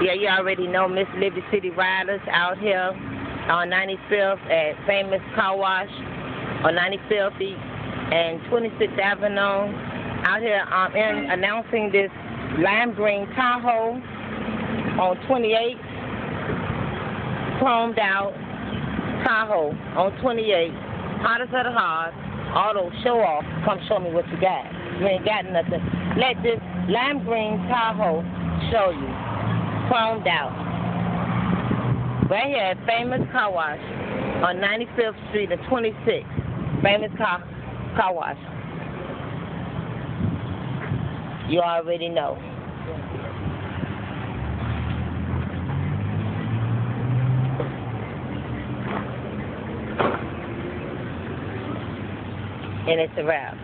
Yeah, you already know Miss Liberty City Riders out here on 95th at Famous Car Wash on 95th and 26th Avenue. Out here announcing this lime green Tahoe on 28th, chromed out Tahoe on 28th. Hottest of the hot, auto show off. Come show me what you got. You ain't got nothing. Let this lime green Tahoe show you. Chromed out. Right here at Famous Car Wash on 95th Street and 26th. Famous Car Wash. You already know. And it's a wrap.